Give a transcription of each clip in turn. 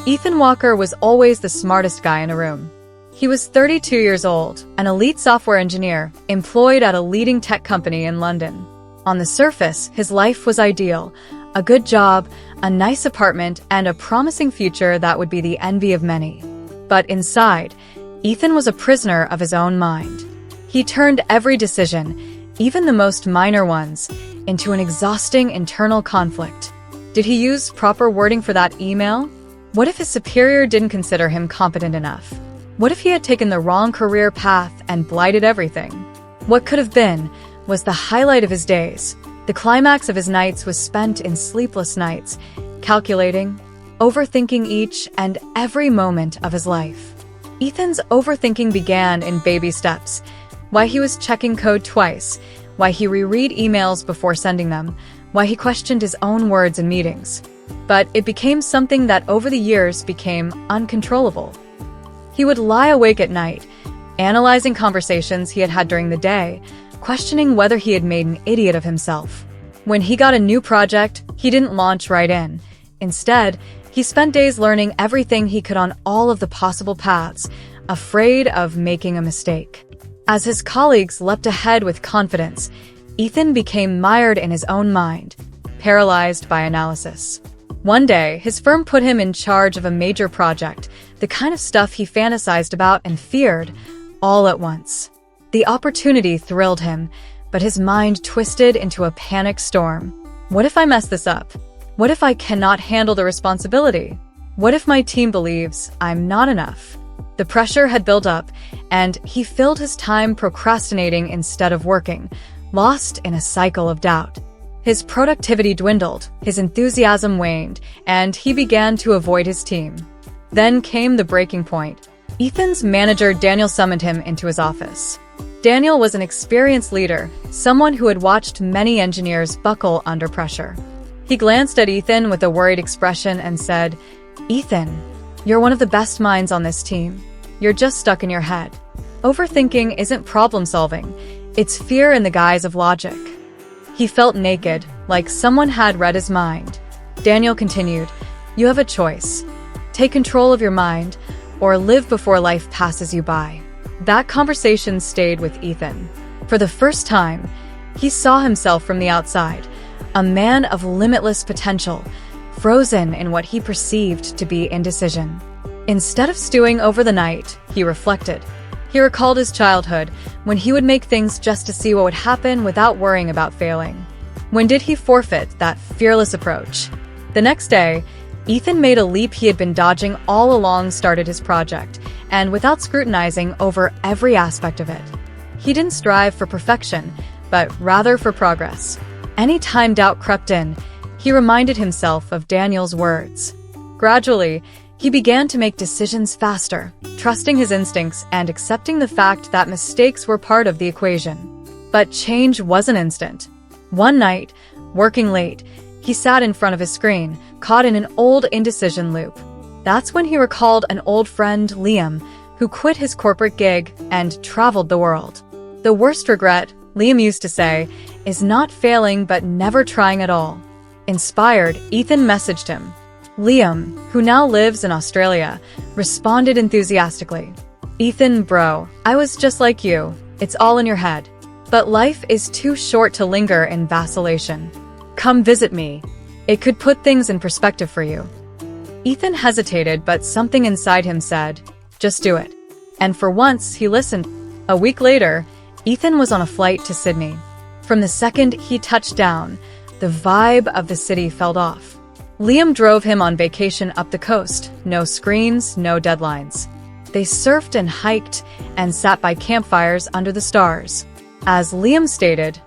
Ethan Walker was always the smartest guy in a room. He was 32 years old, an elite software engineer, employed at a leading tech company in London. On the surface, his life was ideal. A good job, a nice apartment, and a promising future that would be the envy of many. But inside, Ethan was a prisoner of his own mind. He turned every decision, even the most minor ones, into an exhausting internal conflict. Did he use proper wording for that email? What if his superior didn't consider him competent enough? What if he had taken the wrong career path and blighted everything? What could have been was the highlight of his days. The climax of his nights was spent in sleepless nights, calculating, overthinking each and every moment of his life. Ethan's overthinking began in baby steps. Why he was checking code twice, why he reread emails before sending them, why he questioned his own words in meetings. But it became something that over the years became uncontrollable. He would lie awake at night, analyzing conversations he had had during the day, questioning whether he had made an idiot of himself. When he got a new project, he didn't launch right in. Instead, he spent days learning everything he could on all of the possible paths, afraid of making a mistake. As his colleagues leapt ahead with confidence, Ethan became mired in his own mind, paralyzed by analysis. One day, his firm put him in charge of a major project, the kind of stuff he fantasized about and feared, all at once. The opportunity thrilled him, but his mind twisted into a panic storm. What if I mess this up? What if I cannot handle the responsibility? What if my team believes I'm not enough? The pressure had built up, and he filled his time procrastinating instead of working, lost in a cycle of doubt. His productivity dwindled, his enthusiasm waned, and he began to avoid his team. Then came the breaking point. Ethan's manager Daniel summoned him into his office. Daniel was an experienced leader, someone who had watched many engineers buckle under pressure. He glanced at Ethan with a worried expression and said, "Ethan, you're one of the best minds on this team. You're just stuck in your head. Overthinking isn't problem solving, it's fear in the guise of logic." He felt naked, like someone had read his mind. Daniel continued, "You have a choice. Take control of your mind, or live before life passes you by." That conversation stayed with Ethan. For the first time, he saw himself from the outside, a man of limitless potential, frozen in what he perceived to be indecision. Instead of stewing over the night, he reflected. He recalled his childhood, when he would make things just to see what would happen without worrying about failing. When did he forfeit that fearless approach? The next day, Ethan made a leap he had been dodging all along, started his project, and without scrutinizing over every aspect of it. He didn't strive for perfection, but rather for progress. Anytime doubt crept in, he reminded himself of Daniel's words. Gradually, he began to make decisions faster, trusting his instincts and accepting the fact that mistakes were part of the equation. But change wasn't instant. One night, working late, he sat in front of his screen, caught in an old indecision loop. That's when he recalled an old friend, Liam, who quit his corporate gig and traveled the world. The worst regret, Liam used to say, is not failing but never trying at all. Inspired, Ethan messaged him. Liam, who now lives in Australia, responded enthusiastically. "Ethan, bro, I was just like you. It's all in your head. But life is too short to linger in vacillation. Come visit me. It could put things in perspective for you." Ethan hesitated, but something inside him said, "Just do it." And for once, he listened. A week later, Ethan was on a flight to Sydney. From the second he touched down, the vibe of the city fell off. Liam drove him on vacation up the coast. No screens, no deadlines. They surfed and hiked and sat by campfires under the stars. As Liam stated,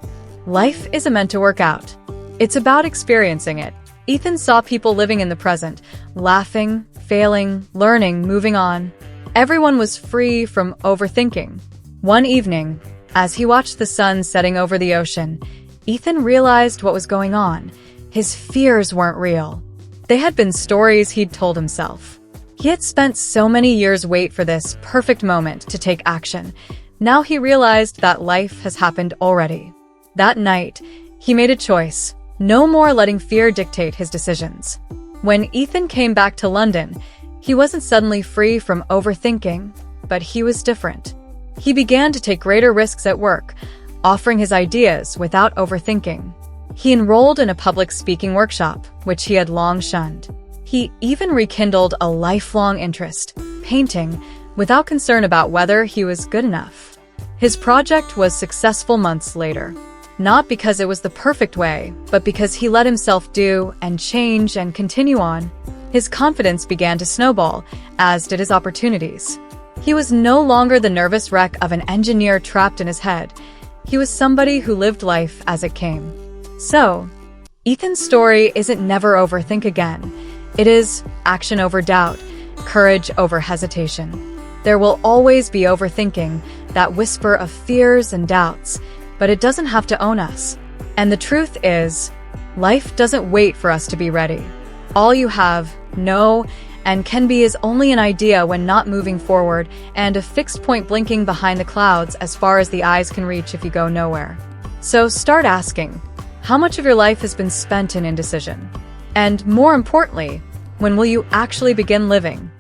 "Life isn't meant to work out. It's about experiencing it." Ethan saw people living in the present, laughing, failing, learning, moving on. Everyone was free from overthinking. One evening, as he watched the sun setting over the ocean, Ethan realized what was going on. His fears weren't real. They had been stories he'd told himself. He had spent so many years waiting for this perfect moment to take action. Now he realized that life has happened already. That night, he made a choice. No more letting fear dictate his decisions. When Ethan came back to London, He wasn't suddenly free from overthinking, but he was different. He began to take greater risks at work, offering his ideas without overthinking. He enrolled in a public speaking workshop, which he had long shunned. He even rekindled a lifelong interest, painting, without concern about whether he was good enough. His project was successful months later, not because it was the perfect way, but because he let himself do and change and continue on. His confidence began to snowball, as did his opportunities. He was no longer the nervous wreck of an engineer trapped in his head. He was somebody who lived life as it came. So, Ethan's story isn't never overthink again. It is action over doubt, courage over hesitation. There will always be overthinking, that whisper of fears and doubts, but it doesn't have to own us. And the truth is, life doesn't wait for us to be ready. All you have, know, and can be is only an idea when not moving forward, and a fixed point blinking behind the clouds as far as the eyes can reach if you go nowhere. So start asking, how much of your life has been spent in indecision? And more importantly, when will you actually begin living?